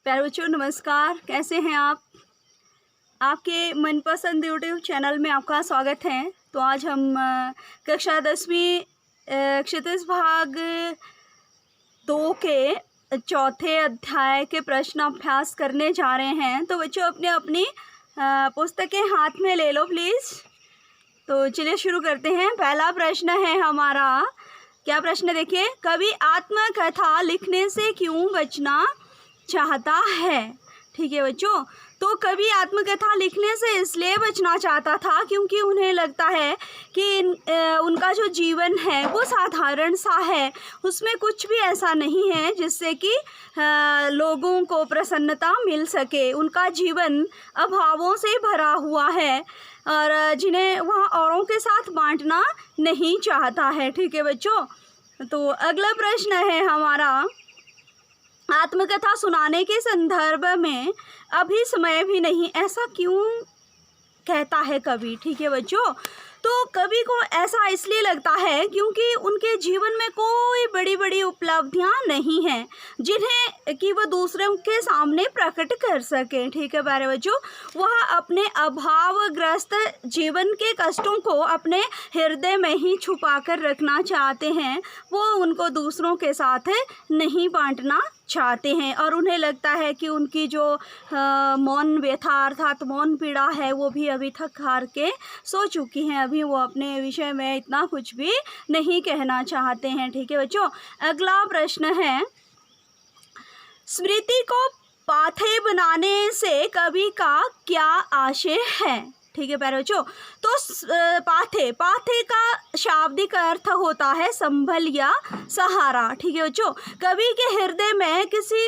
प्यारे बच्चों नमस्कार, कैसे हैं आप? आपके मनपसंद यूट्यूब चैनल में आपका स्वागत है। तो आज हम कक्षा 10वीं क्षितिज भाग 2 के चौथे अध्याय के प्रश्न अभ्यास करने जा रहे हैं। तो बच्चों अपनी अपनी पुस्तकें हाथ में ले लो प्लीज़। तो चलिए शुरू करते हैं। पहला प्रश्न है हमारा, क्या प्रश्न देखिए, कवि आत्मकथा लिखने से क्यों बचना चाहता है? ठीक है बच्चों, तो कवि आत्मकथा लिखने से इसलिए बचना चाहता था क्योंकि उन्हें लगता है कि उनका जो जीवन है वो साधारण सा है, उसमें कुछ भी ऐसा नहीं है जिससे कि लोगों को प्रसन्नता मिल सके। उनका जीवन अभावों से भरा हुआ है और जिन्हें वह औरों के साथ बांटना नहीं चाहता है। ठीक है बच्चों, तो अगला प्रश्न है हमारा, आत्मकथा सुनाने के संदर्भ में अभी समय भी नहीं, ऐसा क्यों कहता है कवि? ठीक है बच्चों, तो कवि को ऐसा इसलिए लगता है क्योंकि उनके जीवन में कोई बड़ी बड़ी उपलब्धियां नहीं हैं जिन्हें कि वह दूसरों के सामने प्रकट कर सके। ठीक है प्यारे बच्चों, वह अपने अभावग्रस्त जीवन के कष्टों को अपने हृदय में ही छुपा कर रखना चाहते हैं, वो उनको दूसरों के साथ नहीं बांटना चाहते हैं। और उन्हें लगता है कि उनकी जो मौन व्यथा अर्थात मौन पीड़ा है वो भी अभी थक हार के सो चुकी हैं, अभी वो अपने विषय में इतना कुछ भी नहीं कहना चाहते हैं। ठीक है बच्चों, अगला प्रश्न है, स्मृति को पाथे बनाने से कवि का क्या आशय है? ठीक है प्यारे बच्चों, तो पाथे का शाब्दिक अर्थ होता है संभल या सहारा। ठीक है बच्चों, कवि के हृदय में किसी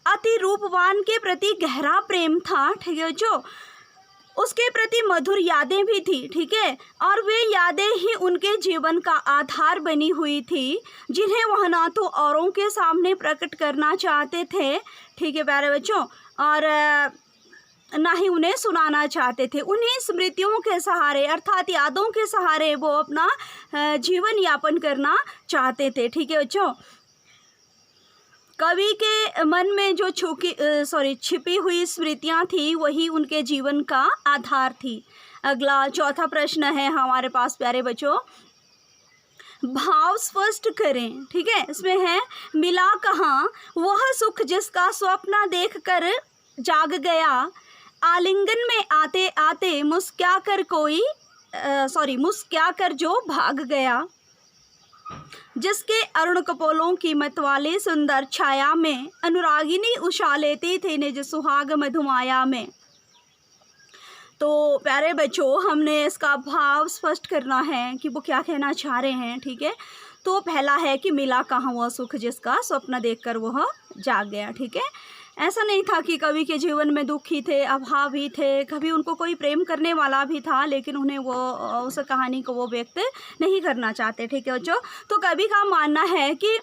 अति रूपवान के प्रति गहरा प्रेम था। ठीक है बच्चों, उसके प्रति मधुर यादें भी थी। ठीक है, और वे यादें ही उनके जीवन का आधार बनी हुई थी जिन्हें वह ना तो औरों के सामने प्रकट करना चाहते थे, ठीक है प्यारे बच्चों, और ना ही उन्हें सुनाना चाहते थे। उन्हीं स्मृतियों के सहारे अर्थात यादों के सहारे वो अपना जीवन यापन करना चाहते थे। ठीक है बच्चों, कवि के मन में जो छिपी हुई स्मृतियां थी वही उनके जीवन का आधार थी। अगला चौथा प्रश्न है हमारे पास प्यारे बच्चों, भाव स्पष्ट करें। ठीक है, इसमें है, मिला कहाँ वह सुख जिसका स्वप्न देखकर जाग गया, आलिंगन में आते आते मुस्क्या कर जो भाग गया, जिसके अरुण कपोलों की मतवाली सुंदर छाया में अनुरागिनी उषा लेती थी निज सुहाग मधुमाया में। तो प्यारे बच्चों, हमने इसका भाव स्पष्ट करना है कि वो क्या कहना चाह रहे हैं। ठीक है, तो पहला है कि मिला कहाँ वह सुख जिसका स्वप्न देखकर वह जाग गया। ठीक है, ऐसा नहीं था कि कवि के जीवन में दुखी थे, अभावी थे, कभी उनको कोई प्रेम करने वाला भी था लेकिन उन्हें वो उस कहानी को वो व्यक्त नहीं करना चाहते। ठीक है बच्चों, तो कवि का मानना है कि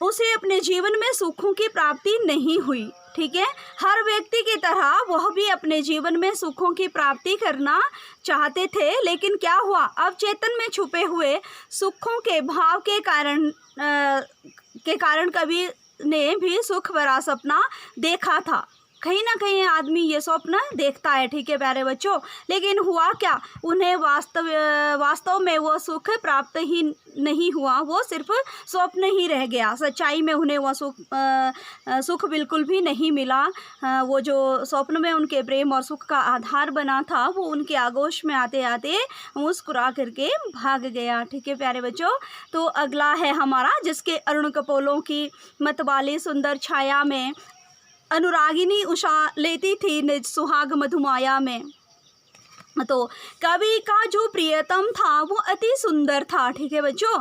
उसे अपने जीवन में सुखों की प्राप्ति नहीं हुई। ठीक है, हर व्यक्ति की तरह वह भी अपने जीवन में सुखों की प्राप्ति करना चाहते थे, लेकिन क्या हुआ, अब चेतन में छुपे हुए सुखों के भाव के कारण कवि ने भी सुख भरा सपना देखा था। कहीं ना कहीं आदमी ये स्वप्न देखता है। ठीक है प्यारे बच्चों, लेकिन हुआ क्या, उन्हें वास्तव में वो सुख प्राप्त ही नहीं हुआ, वो सिर्फ स्वप्न ही रह गया। सच्चाई में उन्हें वह सुख बिल्कुल भी नहीं मिला। वो जो स्वप्न में उनके प्रेम और सुख का आधार बना था वो उनके आगोश में आते आते मुस्कुरा करके भाग गया। ठीक है प्यारे बच्चों, तो अगला है हमारा, जिसके अरुण कपोलों की मतवाली सुंदर छाया में अनुरागिनी उषा लेती थी निज सुहाग मधुमाया में। तो कवि का जो प्रियतम था वो अति सुंदर था। ठीक है बच्चों,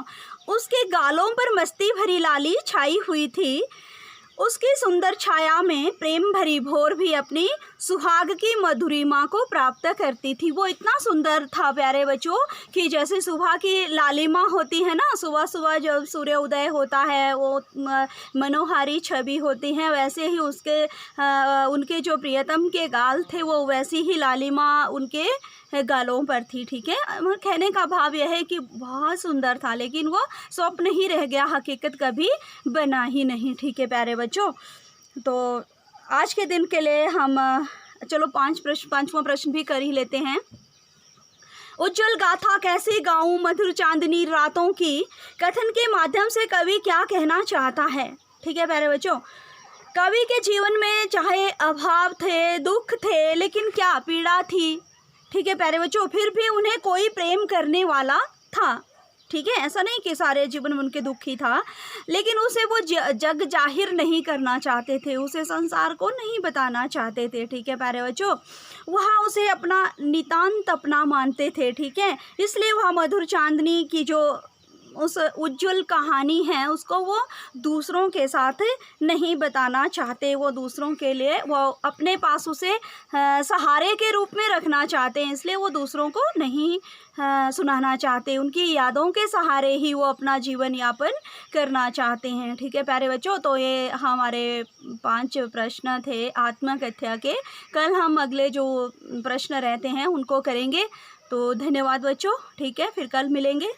उसके गालों पर मस्ती भरी लाली छाई हुई थी, उसकी सुंदर छाया में प्रेम भरी भोर भी अपनी सुहाग की मधुरिमा को प्राप्त करती थी। वो इतना सुंदर था प्यारे बच्चों कि जैसे सुबह की लालिमा होती है ना, सुबह सुबह जब सूर्य उदय होता है वो मनोहारी छवि होती है, वैसे ही उनके जो प्रियतम के गाल थे वो वैसी ही लालिमा उनके गालों पर थी। ठीक है, कहने का भाव यह है कि बहुत सुंदर था लेकिन वो स्वप्न ही रह गया, हकीकत कभी बना ही नहीं। ठीक है प्यारे बच्चों, तो आज के दिन के लिए हम चलो पांचवा प्रश्न भी कर ही लेते हैं। उज्जवल गाथा कैसे गाऊं मधुर चांदनी रातों की, कथन के माध्यम से कवि क्या कहना चाहता है। ठीक है प्यारे बच्चों, कवि के जीवन में चाहे अभाव थे, दुख थे, लेकिन क्या पीड़ा थी। ठीक है प्यारे बच्चों, फिर भी उन्हें कोई प्रेम करने वाला था। ठीक है, ऐसा नहीं कि सारे जीवन में उनके दुख ही था, लेकिन उसे वो जग जाहिर नहीं करना चाहते थे, उसे संसार को नहीं बताना चाहते थे। ठीक है प्यारे बच्चों, वह उसे अपना नितांत अपना मानते थे। ठीक है, इसलिए वह मधुर चांदनी की जो उस उज्जवल कहानी है उसको वो दूसरों के साथ नहीं बताना चाहते, वो दूसरों के लिए वो अपने पास उसे सहारे के रूप में रखना चाहते हैं, इसलिए वो दूसरों को नहीं सुनाना चाहते, उनकी यादों के सहारे ही वो अपना जीवन यापन करना चाहते हैं। ठीक है प्यारे बच्चों, तो ये हमारे 5 प्रश्न थे आत्मकथ्या के। कल हम अगले जो प्रश्न रहते हैं उनको करेंगे। तो धन्यवाद बच्चों, ठीक है, फिर कल मिलेंगे।